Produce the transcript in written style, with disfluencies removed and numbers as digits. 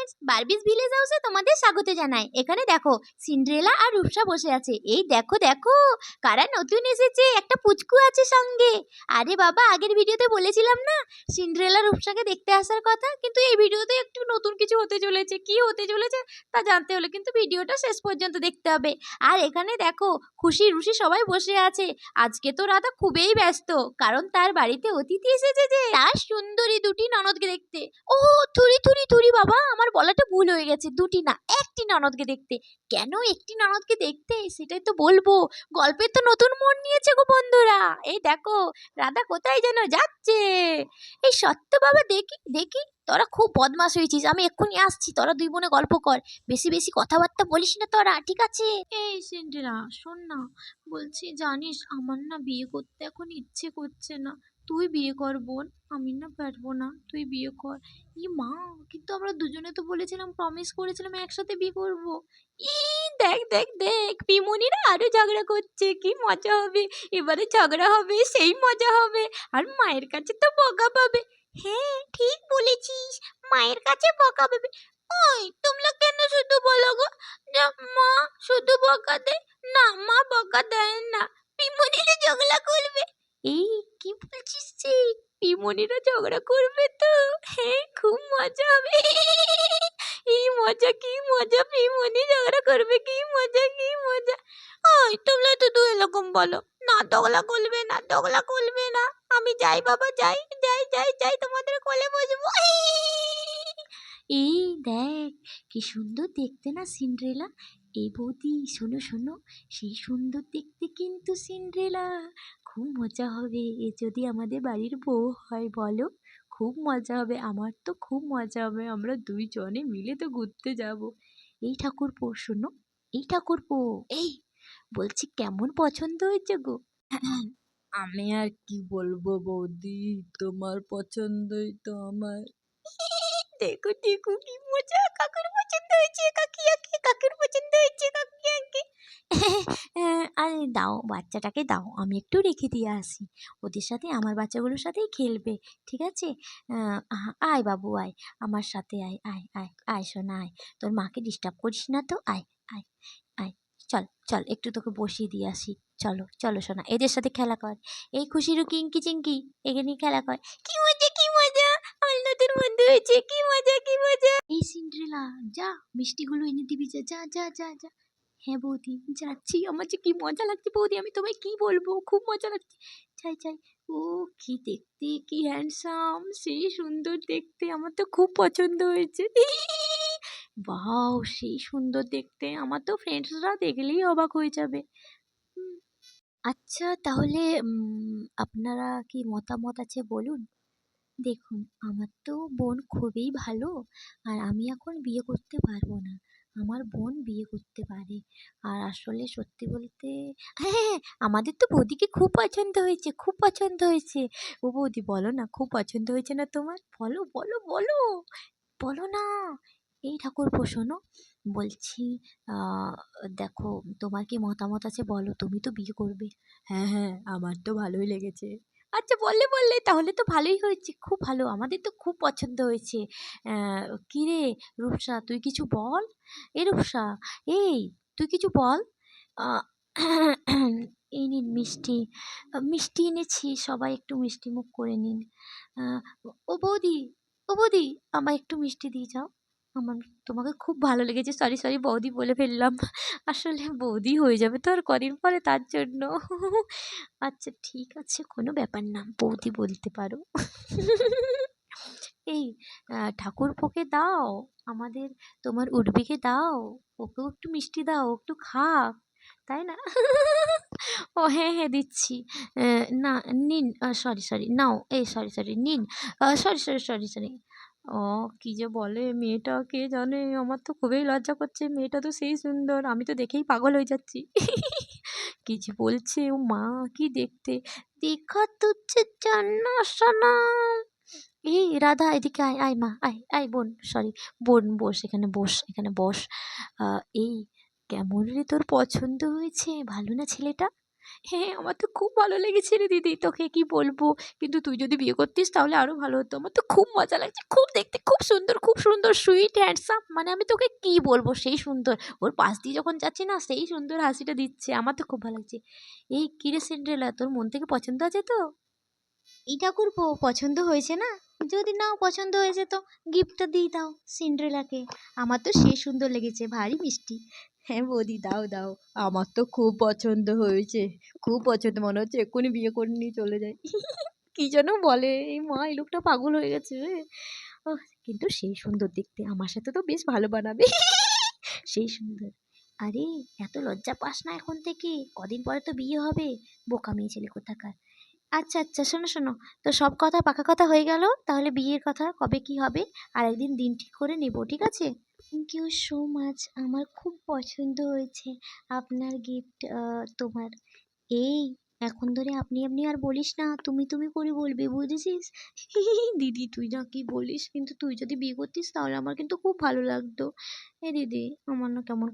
Friends, Barbie's village হাউসে তোমাদের স্বাগত জানাই। এখানে দেখো সিন্ড্রেলা আর রূপসা বসে আছে। এই দেখো দেখো কারা নতুন এসেছে, একটা পুচকু আছে সঙ্গে। আরে বাবা, আগের ভিডিওতে বলেছিলাম না সিন্ড্রেলা রূপসাকে দেখতে আসার কথা, কিন্তু এই ভিডিওতে একটু নতুন কিছু হতে চলেছে। কি হতে চলেছে তা জানতে হলে কিন্তু ভিডিওটা শেষ পর্যন্ত দেখতে হবে। আর এখানে দেখো খুশি রুশি সবাই বসে আছে। আজকে তো রাধা খুবই ব্যস্ত, কারণ তার বাড়িতে অতিথি এসেছে যে তার সুন্দরী দুটি ননদকে দেখতে। ও থুরি থুরি থুরি বাবা, আমার বলাটা ভুল হয়ে গেছে, দুটি না একটি ননদকে দেখতে। কেন একটি ননদকে দেখতে সেটাই তো বলবো। গল্পের তো নতুন মোড় নিয়েছে গো বন্ধুরা। এই দেখো রাধা কোথায় যেন যাচ্ছে। এই সত্য বাবা, দেখি দেখি, তোরা খুব বদমাশ হয়েছিস, আমি এক্ষুনি আসছি, তোরা দুই বোনে গল্প কর, বেশি বেশি কথাবার্তা বলিস না তোরা, ঠিক আছে? এই সিন্ড্রেলা শোন না, বলছি জানিস আমার না বিয়ে করতে এখন ইচ্ছে করছে না। তুই বিয়ে কর বোন, আমি না পারবো না, তুই বিয়ে কর। ই মা, কিন্তু আমরা দুজনে তো বলেছিলাম, প্রমিস করেছিলাম একসাথে বিয়ে করবো। ই দেখ দেখ দেখ, পিমনিরা আরো ঝগড়া করছে, কি মজা হবে। এবারে ঝগড়া হবে, সেই মজা হবে। আর মায়ের কাছে তো বকা পাবে। হ্যাঁ ঠিক বলেছিস, মায়ের কাছে বকা পাবে। ওই তোমরা কেন শুধু বলো গো যে মা শুধু বকা দেয়? না, মা বকা দেয় না, পিমনিরা ঝগড়া করবে। এই কি বলছিস যে পিমনিরা ঝগড়া করবে তো? হ্যাঁ খুব মজা হবে। এই মজা, কি মজা, পিমনি ঝগড়া করবে, কি মজা কি মজা। ওই তোমরা শুধু এরকম বলো, না দগলা করবে না, দগলা করবে না। আমি যাই বাবা, যাই যাই যাই যাই, তোমাদের কোলে বসবো। এই দেখ কি সুন্দর দেখতে না সিন্ড্রেলা। এই বৌদি শোনো শোনো, সেই সুন্দর দেখতে কিন্তু সিন্ড্রেলা। খুব মজা হবে এ যদি আমাদের বাড়ির বউ হয়, বলো? খুব মজা হবে, আমার তো খুব মজা হবে, আমরা দুইজনে মিলে তো ঘুরতে যাব। এই ঠাকুরপো শোনো, এই ঠাকুরপো, এই বলছি কেমন পছন্দ হয়েছে গো? আমি আর কি বলবো বৌদি, তোমার পছন্দই তো আমার। দেখো দেখো কি মজা, কাকুর পছন্দ হয়েছে, কাকিয়াকে কাকুর পছন্দ হয়েছে, কাকিয়াকে। আরে দাও বাচ্চাটাকে দাও, আমি একটু রেখে দিয়ে আসি, ওদের সাথে আমার বাচ্চাগুলোর সাথেই খেলবে, ঠিক আছে? আয় বাবু আয়, আমার সাথে আয় আয় আয় আয় সোনা আয়, তোর মাকে ডিস্টার্ব করিস না তো, আয় আয় আয়, চল চল একটু তোকে বসিয়ে দিয়ে আসি। চলো চলো সোনা, এদের সাথে খেলা কর। এই খুশিরু কিঙ্কি চিঙ্কি, একে নিয়ে খেলা কর। কি মজা কি মজা, আমার নতুন বন্ধু হয়েছে, কি মজা কি মজা। এই সিন্ড্রেলা যা, মিষ্টিগুলো এনে দিবি, যা যা যা যা যা। হ্যাঁ বৌদি যাচ্ছি, আমার যে কি মজা লাগছে বৌদি, আমি তোমায় কি বলবো, খুব মজা লাগছে। যাই যাই। ও কি দেখতে, কি হ্যান্ডসাম, সেই সুন্দর দেখতে, আমার তো খুব পছন্দ হয়েছে। বাও সেই সুন্দর দেখতে, আমার তো ফ্রেন্ডসরা দেখলেই অবাক হয়ে যাবে। আচ্ছা তাহলে আপনারা কি মতামত আছে বলুন। দেখুন আমার তো বোন খুবই ভালো, আর আমি এখন বিয়ে করতে পারবো না, আমার বোন বিয়ে করতে পারে। আর আসলে সত্যি বলতে, হ্যাঁ হ্যাঁ হ্যাঁ, আমাদের তো বৌদিকে খুব পছন্দ হয়েছে, খুব পছন্দ হয়েছে। ও বৌদি বলো না, খুব পছন্দ হয়েছে না তোমার? বলো বলো বলো, বলো না। এই ঠাকুরপো শোনো, বলছি দেখো তোমার কি মতামত আছে বলো, তুমি তো বিয়ে করবে। হ্যাঁ হ্যাঁ, আমার তো ভালোই লেগেছে। আচ্ছা বললে বললে, তাহলে তো ভালোই হয়েছে, খুব ভালো, আমাদের তো খুব পছন্দ হয়েছে। কি রে রূপসা, তুই কিছু বল। এ রূপসা, এই তুই কিছু বল। আহ, এই নিন মিষ্টি, মিষ্টি এনেছি, সবাই একটু মিষ্টি মুখ করে নিন। আহ, ও বৌদি, ও বৌদি, আমায় একটু মিষ্টি দিয়ে যাও, আমার তোমাকে খুব ভালো লেগেছে। সরি সরি বৌদি বলে ফেললাম, আসলে বৌদি হয়ে যাবে তো আর কদিন পরে, তার জন্য। আচ্ছা ঠিক আছে, কোনো ব্যাপার না, বৌদি বলতে পারো। এই ঠাকুরপোকে দাও, আমাদের তোমার উর্বিকে দাও, ওকেও একটু মিষ্টি দাও, ও একটু খাক, তাই না? ও হ্যাঁ হ্যাঁ দিচ্ছি। না নিন, সরি সরি নাও, এই সরি সরি নিন, সরি সরি সরি সরি। ও কি যে বলে মেয়েটা, কে জানে, আমার তো খুবই লজ্জা করছে, মেয়েটা তো সেই সুন্দর, আমি তো দেখেই পাগল হয়ে যাচ্ছি। কি যে বলছে, ও মা কি দেখতে, দেখা তুচ্ছে জান্না সনম। এই রাধা এদিকে আয়, আয় মা, আয় আয় বোন, সরি বোন, বস এখানে, বস এখানে বস। এই কেমন রে তোর পছন্দ হয়েছে, ভালো না ছেলেটা? হ্যাঁ, আমার তো খুব ভালো লেগেছে রে দিদি, তোকে কি বলবো? কিন্তু তুই যদি বিয়ে করতিস তাহলে আরো ভালো হতো। আমার তো খুব মজা লাগছে। খুব দেখতে খুব সুন্দর সুইট হ্যান্ডসাম, মানে আমি তোকে কি বলবো, সেই সুন্দর। ওর পাশ দিয়ে যখন যাচ্ছি না সেই সুন্দর হাসিটা দিচ্ছে। আমার তো খুব ভালো লাগছে। এই কি রে সিন্ড্রেলা, তোর মন থেকে পছন্দ আছে তো? এই ঠাকুরপো, পছন্দ হয়েছে না? যদি নাও পছন্দ হয়েছে তো গিফটটা দিয়ে দাও সিন্ড্রেলাকে। আমার তো সে সুন্দর লেগেছে, ভারী মিষ্টি। হ্যাঁ বৌদি, দাও দাও। আমার তো খুব পছন্দ হয়েছে, খুব পছন্দ, মনে হচ্ছে এক্ষুনি বিয়ে করে নিয়ে চলে যাই। কি যেন বলে, এই মা এই লোকটা পাগল হয়ে গেছে রে। ওহ, কিন্তু সেই সুন্দর দেখতে, আমার সাথে তো বেশ ভালো বানাবে। সেই সুন্দর। আরে, এত লজ্জা পাস না এখন থেকে, কদিন পরে তো বিয়ে হবে। বোকা মেয়ে ছেলে কোথাকার। আচ্ছা আচ্ছা, শোনো শোনো, তো সব কথা পাকা কথা হয়ে গেল, তাহলে বিয়ের কথা কবে কি হবে আর একদিন দিন ঠিক করে নেব, ঠিক আছে? থ্যাংক ইউ সো মাচ, আমার খুব পছন্দ হয়েছে আপনার গিফট। তোমার এই, এখন ধরে আপনি আপনি আর বলিস না, তুমি তুমি করে বলবি, বুঝেছিস? দিদি তুই না কি বলিস, কিন্তু তুই যদি বিয়ে করতিস তাহলে আমার কিন্তু খুব ভালো লাগতো। এ দিদি, আমার না কেমন